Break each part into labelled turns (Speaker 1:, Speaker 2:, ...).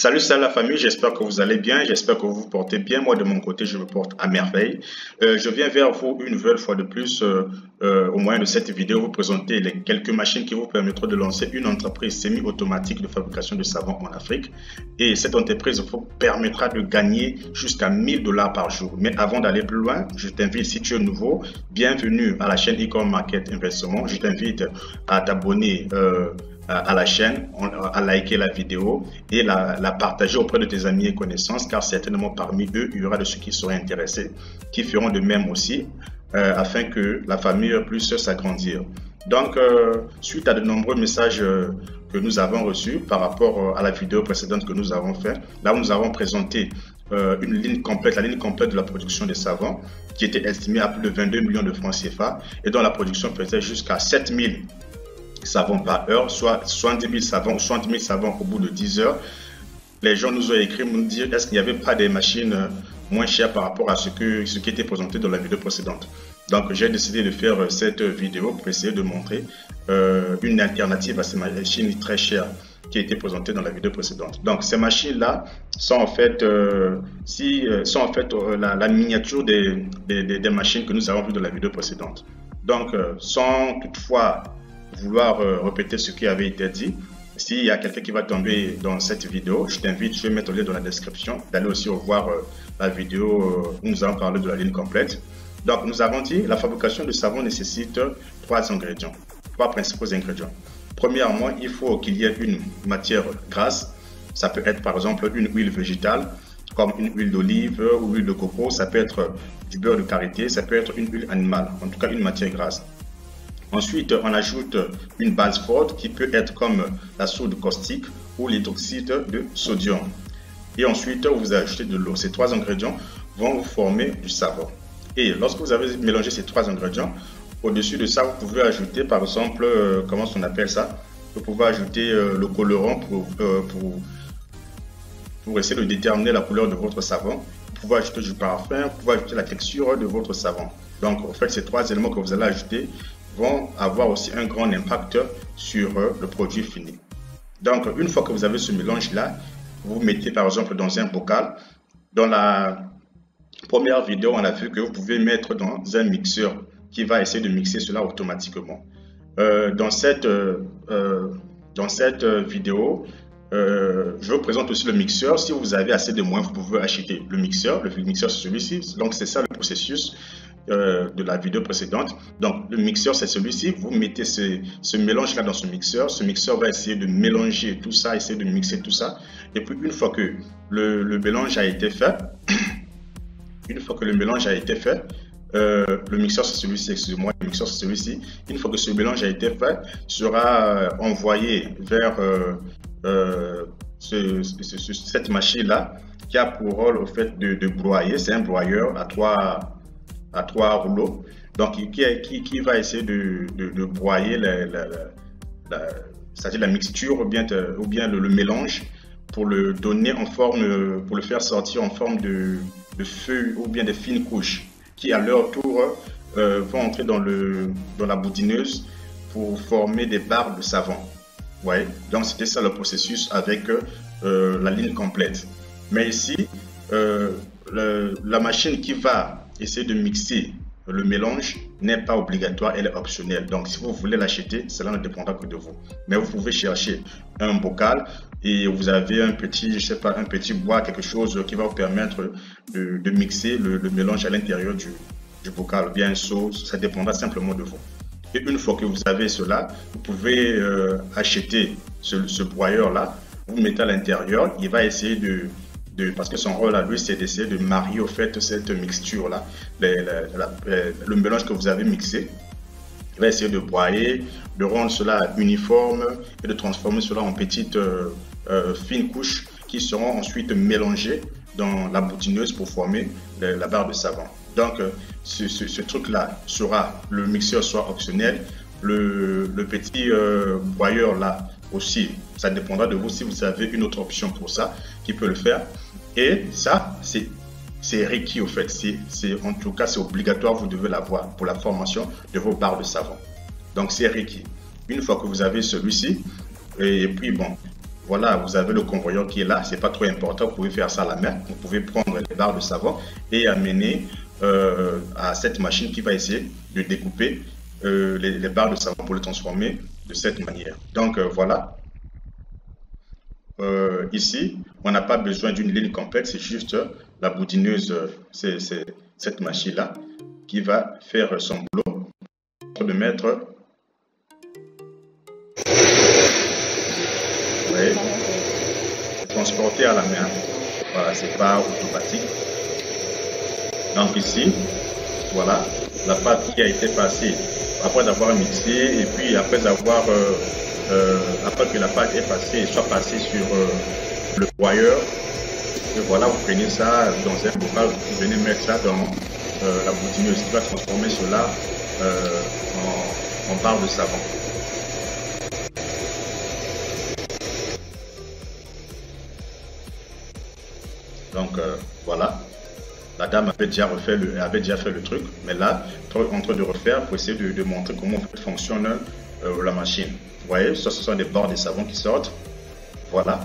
Speaker 1: Salut la famille, j'espère que vous allez bien, j'espère que vous vous portez bien. Moi de mon côté, je me porte à merveille. Je viens vers vous une nouvelle fois de plus, au moyen de cette vidéo, vous présenter les quelques machines qui vous permettront de lancer une entreprise semi-automatique de fabrication de savon en Afrique. Et cette entreprise vous permettra de gagner jusqu'à 1000 $ par jour. Mais avant d'aller plus loin, je t'invite, si tu es nouveau, bienvenue à la chaîne Ecom Market Investissement. Je t'invite à t'abonner à la chaîne, à liker la vidéo et la partager auprès de tes amis et connaissances, car certainement parmi eux, il y aura de ceux qui seraient intéressés, qui feront de même aussi, afin que la famille puisse s'agrandir. Donc, suite à de nombreux messages que nous avons reçus par rapport à la vidéo précédente que nous avons fait, là où nous avons présenté une ligne complète, la ligne complète de la production des savons, qui était estimée à plus de 22 millions de francs CFA et dont la production faisait jusqu'à 7000 savons par heure, soit 70 000 savons, 60 000 savons au bout de 10 heures. Les gens nous ont écrit nous dire est-ce qu'il n'y avait pas des machines moins chères par rapport à ce qui était présenté dans la vidéo précédente. Donc j'ai décidé de faire cette vidéo pour essayer de montrer une alternative à ces machines très chères qui a été présentée dans la vidéo précédente. Donc ces machines-là sont en fait, la miniature des machines que nous avons vues dans la vidéo précédente. Donc sans toutefois vouloir répéter ce qui avait été dit, s'il y a quelqu'un qui va tomber dans cette vidéo, je t'invite, je vais mettre le lien dans la description, d'aller aussi voir la vidéo où nous avons parlé de la ligne complète. Donc nous avons dit, la fabrication de savon nécessite trois principaux ingrédients. Premièrement, il faut qu'il y ait une matière grasse. Ça peut être par exemple une huile végétale, comme une huile d'olive ou huile de coco. Ça peut être du beurre de karité, ça peut être une huile animale, en tout cas une matière grasse. Ensuite, on ajoute une base forte qui peut être comme la soude caustique ou l'hydroxyde de sodium. Et ensuite, vous ajoutez de l'eau. Ces trois ingrédients vont vous former du savon. Et lorsque vous avez mélangé ces trois ingrédients, au-dessus de ça, vous pouvez ajouter par exemple, comment on appelle ça? Vous pouvez ajouter le colorant pour essayer de déterminer la couleur de votre savon. Vous pouvez ajouter du parfum, vous pouvez ajouter la texture de votre savon. Donc, en fait, ces trois éléments que vous allez ajouter vont avoir aussi un grand impact sur le produit fini. Donc, une fois que vous avez ce mélange-là, vous mettez par exemple dans un bocal. Dans la première vidéo, on a vu que vous pouvez mettre dans un mixeur qui va essayer de mixer cela automatiquement. Dans cette vidéo, je vous présente aussi le mixeur. Si vous avez assez de moyens, vous pouvez acheter le mixeur. Le mixeur, c'est celui-ci. Donc, c'est ça le processus de la vidéo précédente. Donc le mixeur, c'est celui-ci. Vous mettez ce mélange là dans ce mixeur va essayer de mélanger tout ça, essayer de mixer tout ça, et puis une fois que le mélange a été fait, le mixeur c'est celui-ci, excusez-moi, le mixeur c'est celui-ci. Une fois que ce mélange a été fait, sera envoyé vers cette machine là qui a pour rôle au fait de broyer. C'est un broyeur à trois rouleaux, donc qui va essayer de broyer c'est-à-dire la mixture ou bien le mélange pour le donner en forme, pour le faire sortir en forme de feuilles ou bien de fines couches qui à leur tour vont entrer dans la boudineuse pour former des barres de savon. Ouais, donc c'était ça le processus avec la ligne complète. Mais ici, la machine qui va essayer de mixer le mélange n'est pas obligatoire, elle est optionnelle. Donc si vous voulez l'acheter, cela ne dépendra que de vous. Mais vous pouvez chercher un bocal et vous avez un petit, je sais pas, un petit bois, quelque chose qui va vous permettre de mixer le mélange à l'intérieur du bocal, ou bien un seau, ça dépendra simplement de vous. Et une fois que vous avez cela, vous pouvez acheter ce broyeur là, vous mettez à l'intérieur, il va essayer parce que son rôle à lui, c'est d'essayer de marier au fait cette mixture-là, le mélange que vous avez mixé. Il va essayer de broyer, de rendre cela uniforme et de transformer cela en petites fines couches qui seront ensuite mélangées dans la boutineuse pour former la barre de savon. Donc, ce truc-là sera, le mixeur soit optionnel, le petit broyeur-là aussi, ça dépendra de vous si vous avez une autre option pour ça qui peut le faire. Et ça, c'est requis au fait, en tout cas c'est obligatoire, vous devez l'avoir pour la formation de vos barres de savon. Donc c'est requis. Une fois que vous avez celui-ci, et puis bon, voilà, vous avez le convoyeur qui est là, c'est pas trop important, vous pouvez faire ça à la main. Vous pouvez prendre les barres de savon et amener à cette machine qui va essayer de découper les barres de savon pour les transformer de cette manière. Donc voilà. Ici, on n'a pas besoin d'une ligne complète, c'est juste la boudineuse, c'est cette machine-là qui va faire son boulot de mettre. Oui, transporter à la main. Voilà, c'est pas automatique. Donc ici, voilà, la pâte qui a été passée après avoir mixé et puis après avoir après que la pâte est passée, soit passée sur le broyeur. Et voilà, vous prenez ça dans un bocal, vous venez mettre ça dans la boudineuse qui va transformer cela en barre de savon. Donc voilà, la dame avait déjà fait le truc, mais là, en train de refaire pour essayer de montrer comment fonctionne la machine. Vous voyez, ça, ce sont des barres de savon qui sortent. Voilà,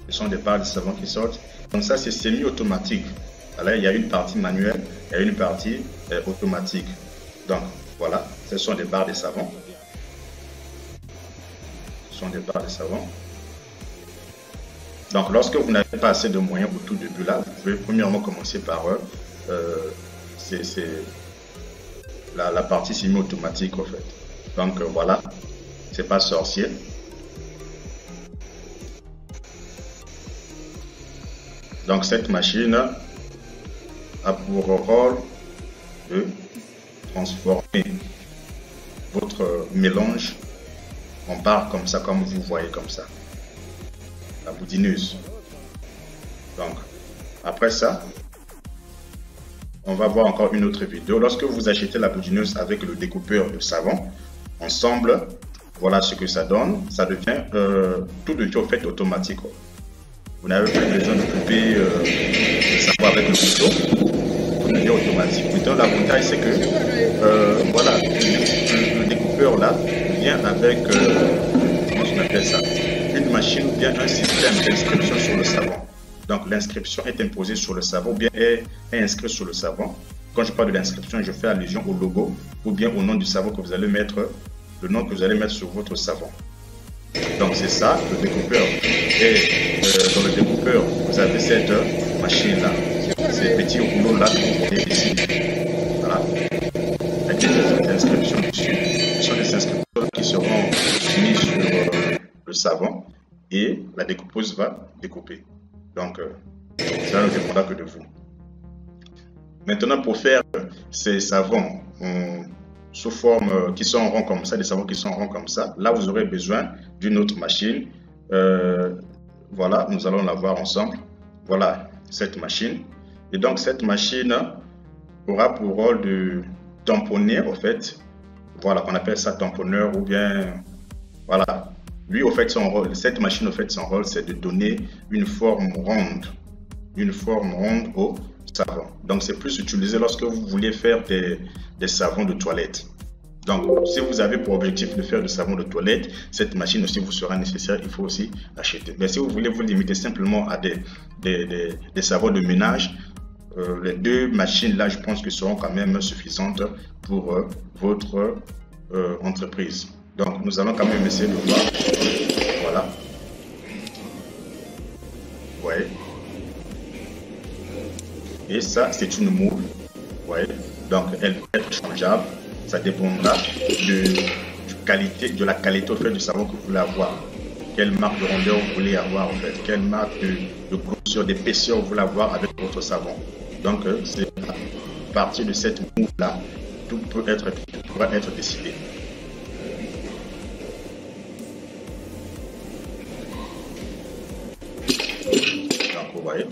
Speaker 1: ce sont des barres de savon qui sortent. Donc ça, c'est semi-automatique. Là, il y a une partie manuelle, il y a une partie automatique. Donc voilà, ce sont des barres de savon. Ce sont des barres de savon. Donc, lorsque vous n'avez pas assez de moyens au tout début là, vous pouvez premièrement commencer par la partie semi-automatique en fait. Donc voilà, c'est pas sorcier. Donc cette machine a pour rôle de transformer votre mélange en barre comme ça, comme vous voyez comme ça. La boudineuse. Donc, après ça, on va voir encore une autre vidéo. Lorsque vous achetez la boudineuse avec le découpeur de savon, ensemble, voilà ce que ça donne. Ça devient tout de suite au fait automatique. Vous n'avez plus besoin de couper le savon avec le couteau. Tout devient automatique. Plutôt l'avantage, c'est que voilà, le découpeur là vient avec comment on appelle ça, une machine ou bien un système d'inscription sur le savon. Donc l'inscription est imposée sur le savon ou bien est inscrite sur le savon. Quand je parle de l'inscription, je fais allusion au logo ou bien au nom du savon que vous allez mettre, le nom que vous allez mettre sur votre savon. Donc c'est ça, le découpeur. Et dans le découpeur, vous avez cette machine-là, ces petits rouleaux-là que vous voyez ici. Voilà. Avec des inscriptions dessus. Ce sont des inscriptions qui seront mises sur le savon et la découpeuse va découper. Donc, ça ne dépendra que de vous. Maintenant, pour faire ces savons sous forme qui sont ronds comme ça, des savons qui sont ronds comme ça, là vous aurez besoin d'une autre machine. Voilà, nous allons la voir ensemble. Voilà cette machine. Et donc cette machine aura pour rôle de tamponner en fait. Voilà, on appelle ça tamponneur ou bien voilà. Lui, au fait, son rôle, cette machine, au fait, son rôle, c'est de donner une forme ronde au savon. Donc, c'est plus utilisé lorsque vous voulez faire des savons de toilette. Donc, si vous avez pour objectif de faire du savon de toilette, cette machine aussi vous sera nécessaire, il faut aussi l'acheter. Mais si vous voulez vous limiter simplement à des savons de ménage, les deux machines là, je pense que seront quand même suffisantes pour votre entreprise. Donc, nous allons quand même essayer de voir. Voilà. Ouais. Et ça, c'est une moule. Ouais. Donc, elle peut être changeable. Ça dépendra de la qualité au fait du savon que vous voulez avoir. Quelle marque de rondeur vous voulez avoir en fait. Quelle marque de grosseur, d'épaisseur vous voulez avoir avec votre savon. Donc, c'est à partir de cette moule-là, tout pourra être décidé. Donc, vous voyez.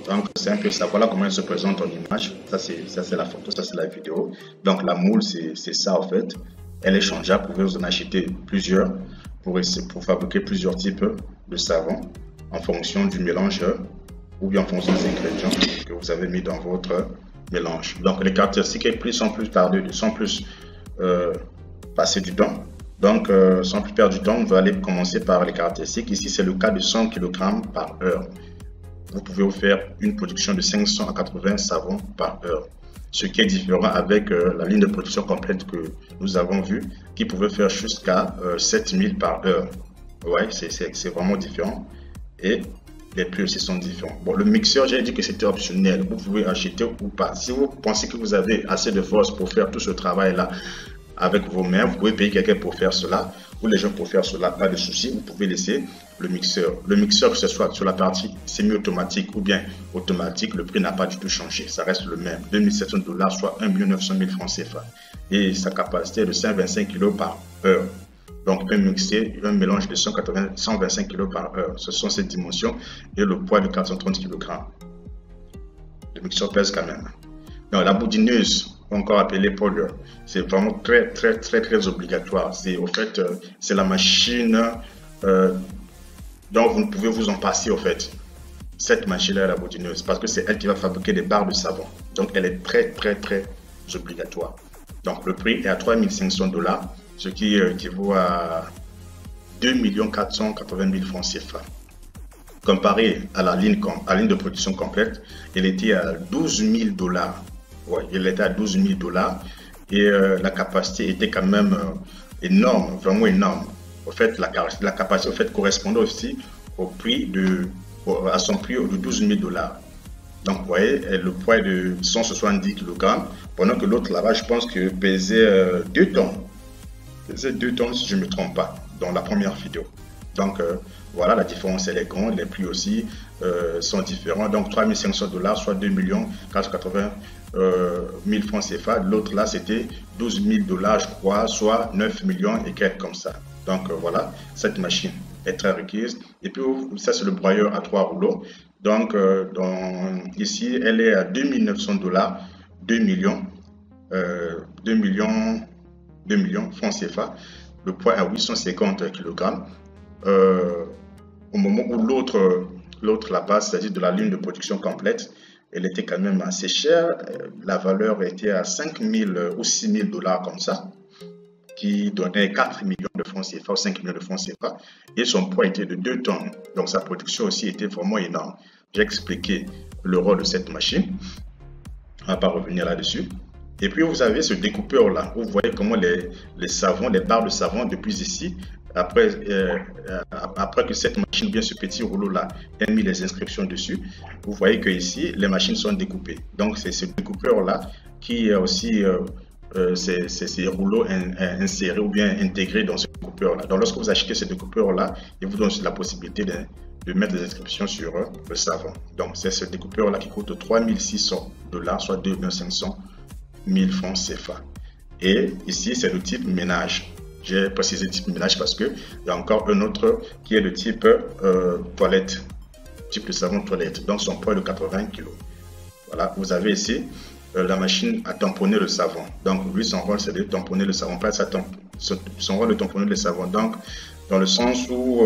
Speaker 1: Donc, c'est un peu ça. Voilà comment elle se présente en image. Ça, c'est la photo, ça, c'est la vidéo. Donc, la moule, c'est ça, en fait. Elle est changeable. Vous pouvez vous en acheter plusieurs pour fabriquer plusieurs types de savons en fonction du mélange ou bien en fonction des ingrédients que vous avez mis dans votre mélange. Donc les caractéristiques sont plus tardées, sont plus passer du temps. Donc sans plus perdre du temps, on va aller commencer par les caractéristiques. Ici c'est le cas de 100 kg par heure. Vous pouvez vous faire une production de 500 à 80 savons par heure. Ce qui est différent avec la ligne de production complète que nous avons vue, qui pouvait faire jusqu'à 7000 par heure. Ouais, c'est vraiment différent. Et les prix aussi sont différents. Bon, le mixeur, j'ai dit que c'était optionnel. Vous pouvez acheter ou pas. Si vous pensez que vous avez assez de force pour faire tout ce travail-là avec vos mains, vous pouvez payer quelqu'un pour faire cela, ou les gens pour faire cela, pas de souci. Vous pouvez laisser le mixeur. Le mixeur, que ce soit sur la partie semi-automatique ou bien automatique, le prix n'a pas du tout changé. Ça reste le même. 2700 $, soit 1 900 000 francs CFA. Et sa capacité est de 125 kg par heure. Donc, un mélange de 125 kg par heure. Ce sont ces dimensions et le poids de 430 kg. Le mixeur pèse quand même. Donc, la boudineuse, encore appelée powder, c'est vraiment très obligatoire. C'est au fait, c'est la machine dont vous ne pouvez vous en passer au fait. Cette machine-là, la boudineuse, parce que c'est elle qui va fabriquer des barres de savon. Donc, elle est très obligatoire. Donc, le prix est à 3 500 $, ce qui équivaut à 2 480 000 francs CFA. Comparé à la ligne de production complète, elle était à 12 000 $. Ouais, elle était à 12 000 $ et la capacité était quand même énorme, vraiment énorme. En fait, la capacité correspondait aussi au prix à son prix de 12 000 $. Donc, vous voyez, le poids est de 170 kg, pendant que l'autre là-bas, je pense que pesait 2 tonnes. Pesait 2 tonnes si je ne me trompe pas, dans la première vidéo. Donc, voilà, la différence, elle est grande. Les prix aussi sont différents. Donc, 3 500 $, soit 2 480 000 francs CFA. L'autre là, c'était 12 000 $, je crois, soit 9 millions et quelques comme ça. Donc, voilà, cette machine est très requise. Et puis, ça, c'est le broyeur à 3 rouleaux. Donc, ici, elle est à 2 900 $, 2 millions francs CFA. Le poids est à 850 kg. Au moment où l'autre là-bas, c'est-à-dire de la ligne de production complète, elle était quand même assez chère. La valeur était à 5 000 ou 6 000 $ comme ça, qui donnait 4 millions de francs CFA ou 5 millions de francs CFA. Et son poids était de 2 tonnes. Donc sa production aussi était vraiment énorme. J'ai expliqué le rôle de cette machine. On ne va pas revenir là-dessus. Et puis vous avez ce découpeur là. Vous voyez comment les savons, les barres de savon depuis ici, après que cette machine, bien ce petit rouleau là, ait mis les inscriptions dessus, vous voyez que ici les machines sont découpées. Donc c'est ce découpeur là qui est aussi ces rouleaux insérés ou bien intégrés dans ce découpeur là. Donc lorsque vous achetez ce découpeur là, il vous donne la possibilité de mettre des inscriptions sur le savon. Donc c'est ce découpeur là qui coûte 3 600 $, soit 2 500 000 francs CFA. Et ici c'est le type ménage. J'ai précisé type ménage parce qu'il y a encore un autre qui est le type toilette, type de savon toilette, donc son poids de 80 kg. Voilà, vous avez ici la machine à tamponner le savon. Donc lui, son rôle c'est de tamponner le savon, pas son rôle de tamponner le savon. Donc dans le sens où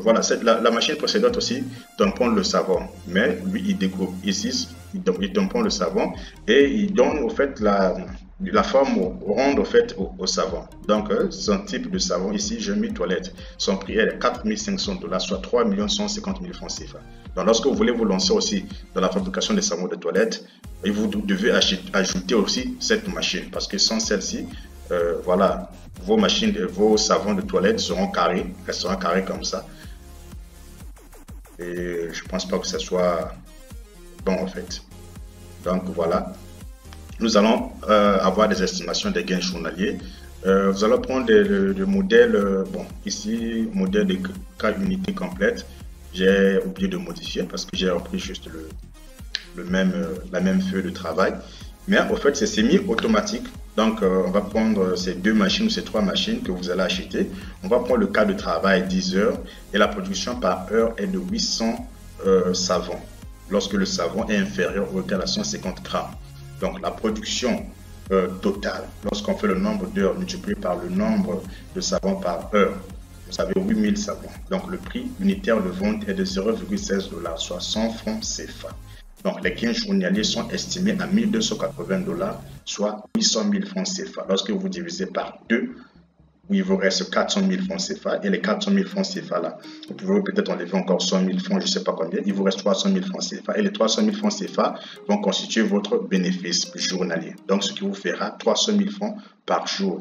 Speaker 1: voilà, la machine précédente aussi tamponne le savon, mais lui il découpe. Ici il tamponne le savon et il donne au fait la forme ronde au fait au savon. Donc son type de savon ici, j'ai mis toilette. Son prix est 4 500 $, soit 3 150 000 francs CFA. Donc lorsque vous voulez vous lancer aussi dans la fabrication des savons de toilette, vous devez ajouter aussi cette machine, parce que sans celle-ci, voilà, vos savons de toilette resteront carrés comme ça. Et je pense pas que ce soit bon en fait. Donc voilà. Nous allons avoir des estimations des gains journaliers. Vous allez prendre le modèle, bon, ici, modèle de cas unité complète. J'ai oublié de modifier parce que j'ai repris juste la même feuille de travail. Mais en fait, c'est semi-automatique. Donc, on va prendre ces 2 machines ou ces 3 machines que vous allez acheter. On va prendre le cas de travail 10 heures et la production par heure est de 800 savons. Lorsque le savon est inférieur ou égal à 150 grammes. Donc la production totale, lorsqu'on fait le nombre d'heures multiplié par le nombre de savons par heure, vous avez 8000 savons. Donc le prix unitaire de vente est de 0,16 $, soit 100 francs CFA. Donc, les gains journaliers sont estimés à 1280 $, soit 800 000 francs CFA. Lorsque vous divisez par 2, il vous reste 400 000 francs CFA. Et les 400 000 francs CFA là, vous pouvez peut-être enlever encore 100 000 francs, je ne sais pas combien. Il vous reste 300 000 francs CFA. Et les 300 000 francs CFA vont constituer votre bénéfice journalier. Donc, ce qui vous fera 300 000 francs par jour.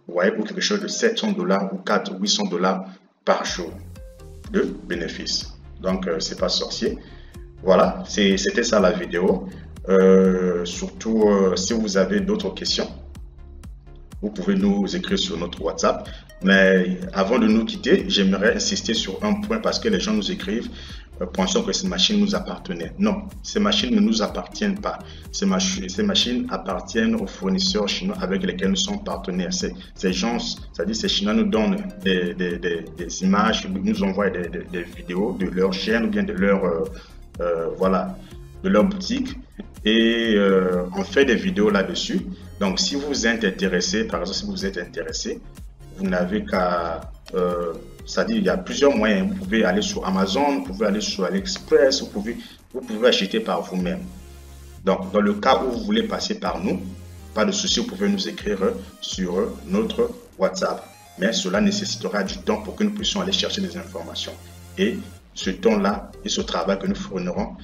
Speaker 1: Vous voyez, pour quelque chose de 700 $ ou 800 $ par jour de bénéfice. Donc, c'est pas sorcier. Voilà, c'était ça la vidéo. Surtout, si vous avez d'autres questions, vous pouvez nous écrire sur notre WhatsApp. Mais avant de nous quitter, j'aimerais insister sur un point parce que les gens nous écrivent pensant que ces machines nous appartenaient. Non, ces machines ne nous appartiennent pas. Ces machines appartiennent aux fournisseurs chinois avec lesquels nous sommes partenaires. Ces gens, c'est-à-dire ces Chinois nous donnent des images, nous envoient des vidéos de leur chaîne ou bien de leur, voilà, de leur boutique. Et on fait des vidéos là-dessus. Donc, si vous êtes intéressé, par exemple, si vous êtes intéressé, vous n'avez qu'à... c'est-à-dire, il y a plusieurs moyens. Vous pouvez aller sur Amazon, vous pouvez aller sur AliExpress, vous pouvez acheter par vous-même. Donc, dans le cas où vous voulez passer par nous, pas de souci, vous pouvez nous écrire sur notre WhatsApp. Mais cela nécessitera du temps pour que nous puissions aller chercher des informations. Et ce temps-là et ce travail que nous fournirons,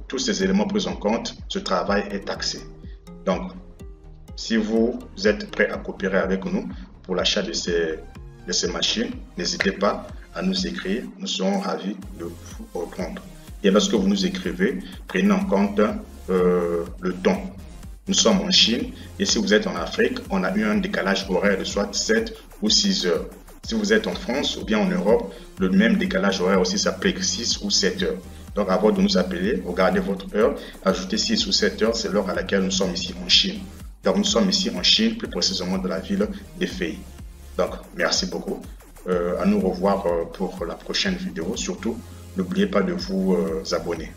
Speaker 1: tous ces éléments pris en compte, ce travail est taxé. Donc, si vous êtes prêt à coopérer avec nous pour l'achat de ces machines, n'hésitez pas à nous écrire. Nous serons ravis de vous répondre. Et lorsque vous nous écrivez, prenez en compte le temps. Nous sommes en Chine et si vous êtes en Afrique, on a eu un décalage horaire de soit 7 ou 6 heures. Si vous êtes en France ou bien en Europe, le même décalage horaire aussi s'applique 6 ou 7 heures. Donc avant de nous appeler, regardez votre heure, ajoutez 6 ou 7 heures, c'est l'heure à laquelle nous sommes ici en Chine. Donc nous sommes ici en Chine, plus précisément dans la ville d'Hefei. Donc merci beaucoup. À nous revoir pour la prochaine vidéo. Surtout, n'oubliez pas de vous abonner.